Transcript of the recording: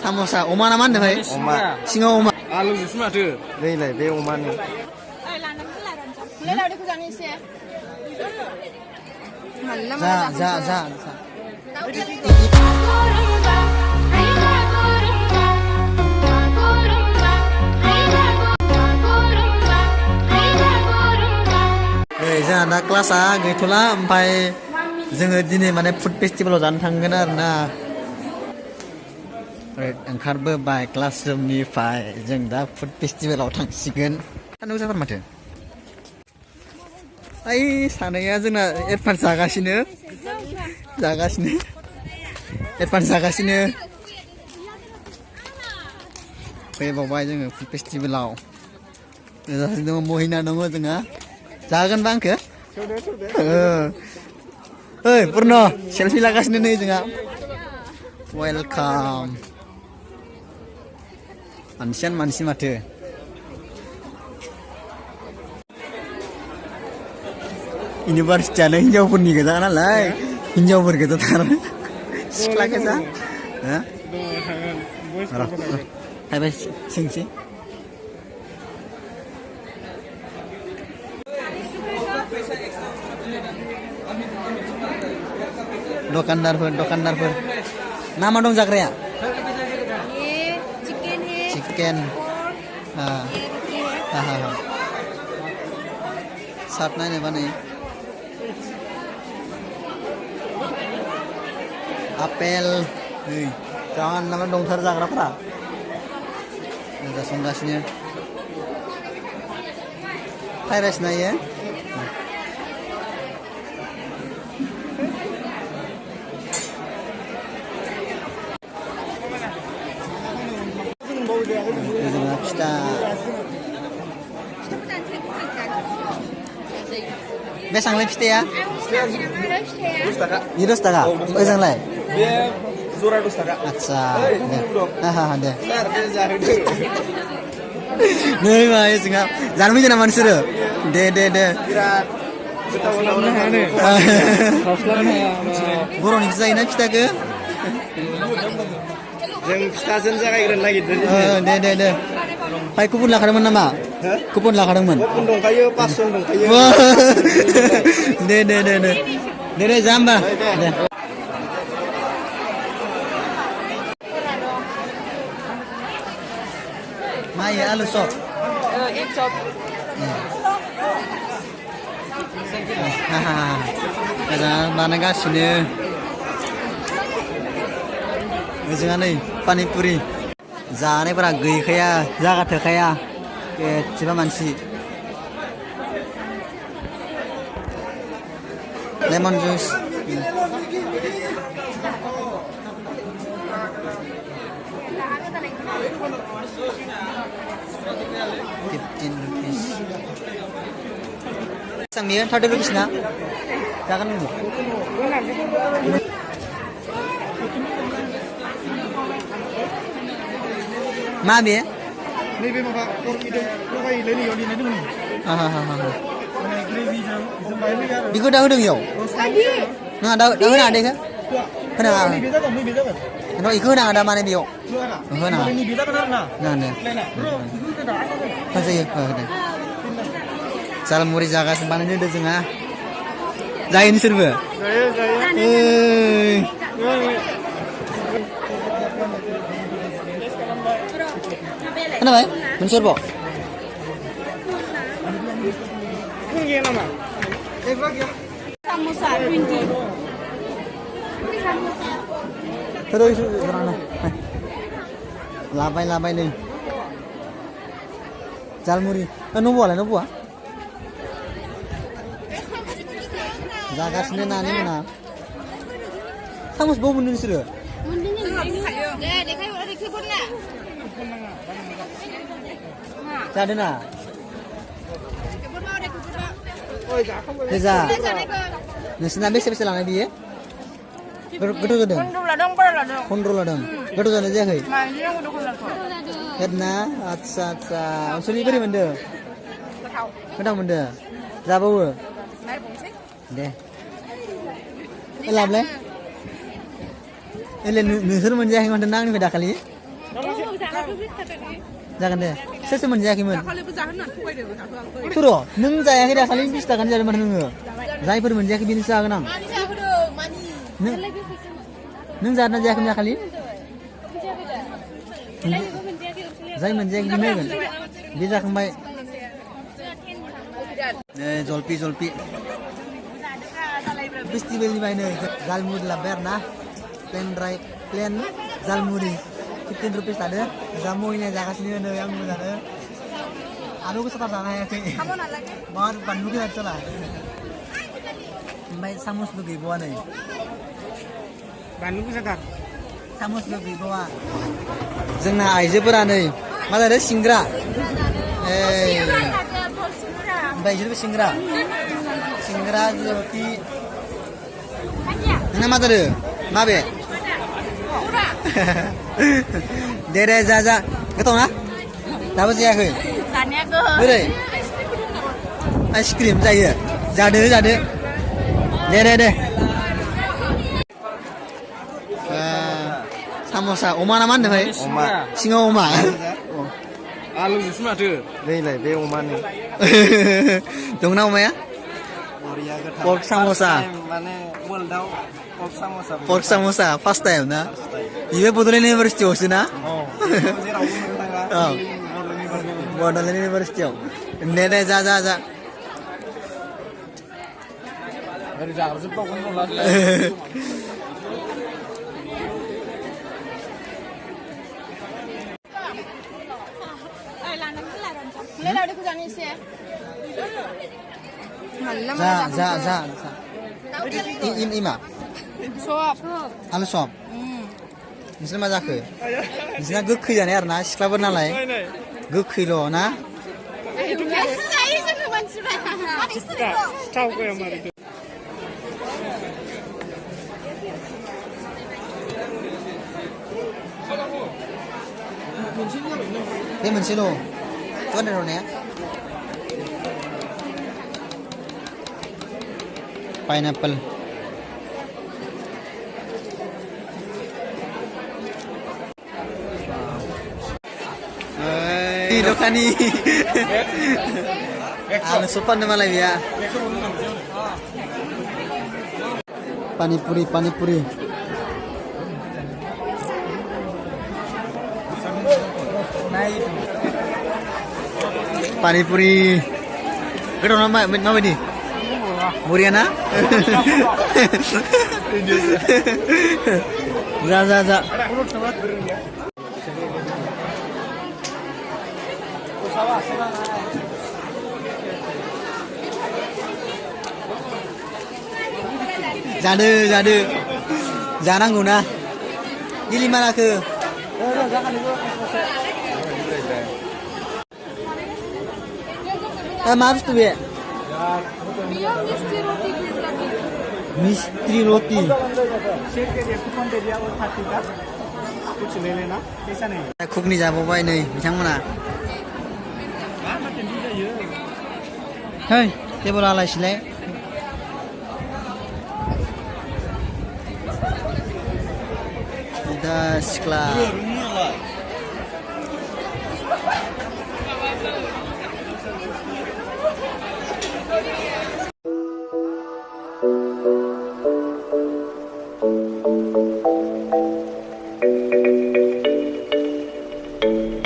साम'सा अमा ना मा होनदों भाई अमा सिङाव अमा आलु जुसु माथो नैलाय बे अमानि जा जोंहा दा क्लासा गैथ'ला ओमफ्राय जोङो दिनै माने फुड फेस्टिभेलाव जानो थांगोन आरोना ओंखारबोबाय क्लास रुमनिफ्राय जों दा फुड फेस्टिभेलाव थांसिगोन सानदुं जाथार माथो ओइ सानैया जोंना एडभान्स जागासिनो फैबावबाय जोङो फुड फेस्टिभेलाव दङ महिना दङ जोंहा जागोनबा आंखो ओइ पुर्न सेल्फि लागासिनो नै जोंहा वेलकाम मानसियानो मानसि माथो इउनिभारसिटियानो हिनजावफोरनि गोजा नालाय हिनजावफोर गोजा थार सिख्ला गोजा थाइबाय सोंसै दखानदारफोर मा मा दं जाग्राया चिकेन सार्ट नायनोबा नै आपेल नै जान नामा दंथार जाग्राफोरा संगासिनो फ्राइड राइस नायो फिथा बेसांलाय फिथाया 10 थाखा ओजोंलाय बे जरा 10 थाखा आच्छा दे नै मा जोंहा जानो फैदों नामा नोंसोरो दे बिराद गोथाव बर'निसो जायोना फिथाखो जों फिथाजों जागायग्रोनो नागिरदों दे फाय कुपन लाखादोंमोन नामा कुपन लाखादोंमोन कुपन दंखायो 5 जन दंखायो दे जा होमबा दे मायो आलु चप एक चप बानायगासिनो जोंहा नै पानिपुरि जानायफोरा गैखाया जागा थोखाया एसेबा मानसि lemon juice 15 rupees Samir 30 rupees na jangan dulu ma be nebe maka pork idung लगाय लैनि याव दिनै दङ ग्रेभि जों बायलै आरो बिखौ दा होदों याव नङा दा होना देखो होनाङा नैबे जागोन न' इखौ होनाङा दा माने बेयाव होनाङा नैबे जागोन आरो ना होजायो होदो जालमुरि जागासिनो बानायनो होदो जोंहा जायो नोंसोरबो खोनाबाय नोंसोरबो samosa 20 terus labai nih jalmuri nunggu जागासिनो नानि मोना सामस बौ मोनदों नोंसोरो जादों ना नोंसिना बेसे लानाय बियो गोथाव जादों 15 लादों गोथाव जानाय जायाखै हेदना आच्छा नोंसोरनि बोरै मोनदों गोथाव मोनदों जाबावो दे लाबलाय नोंसोर मोनजायाखै माथो ना आंनिफ्राय दाखालि जागोन दे सोर सोर मोनजायाखैमोन दाखालिबो जाहोना थगायदों जाहोआखै थुर' नों जायाखै दाखालि 20 थाखानि जादों माथो नोङो जायफोर मोनजायाखै बेनोसो जागोन आं मानि जाहोदों मानि नों जादोंना जायाखैमोन दाखालि जाय मोनजायाखै बेनो होगोन बे जाखांबाय जलपि जलपि फेस्टिभेलनि बायनो जालमुरि लाबोबाय आरो ना प्लेन जालमुरि 15 रुपिस लादो जा मयना जागासिनो नै आं मोजाङानो आलु गोसाथार जानो हायाखै मार बानलु गोसा जाला ओमफ्राय सामसबो गैबावा नै बानलु गोसाथार सामसबो गैबावा जोंना आइजोफोरा नै मा जादों सिंग्रा ओमफ्राय बिसोरबो सिंग्रा जलपि नोंना मा जादों माबे दे जा गोथाव ना दाबो जायाखै बोरै आइसक्रिम जायो जादो दे साम'सा अमा ना मा होनदों भाई अमा सिङाव अमा आलुजोंसो माथो नैलाय बे अमानि दंना अमाया पर्क साम'सा माने वर्ल्डआव पर्क साम'सा फार्स्ट टाइम ना बेबो बड'लेण्ड इउनिभारसिटियावसो ना बड'लेण्ड इउनिभारसिटियाव दे जा ओरै जाग्रोजोबबावगोन नंला जा इमा सब आलु सप नोंसोर मा जाखो नोंसोरना गोखै जानाय आरो ना सिख्लाफोर नालाय गोखैल' ना बे मोनसेल' गाननाय र'नाया पाइनाप्पल दखानि आलु सब फाननो मालाय बेया पानिपुरि गोथाव ना माबायदि बरिया ना जा जादो जानांगौ ना गिलि मालाखो मा बुस्थु बे मिस्ट्रि रोटी खुगनि जाबावबाय नै बिथांमोना है टेबोल आलायसिलाय दा सिख्ला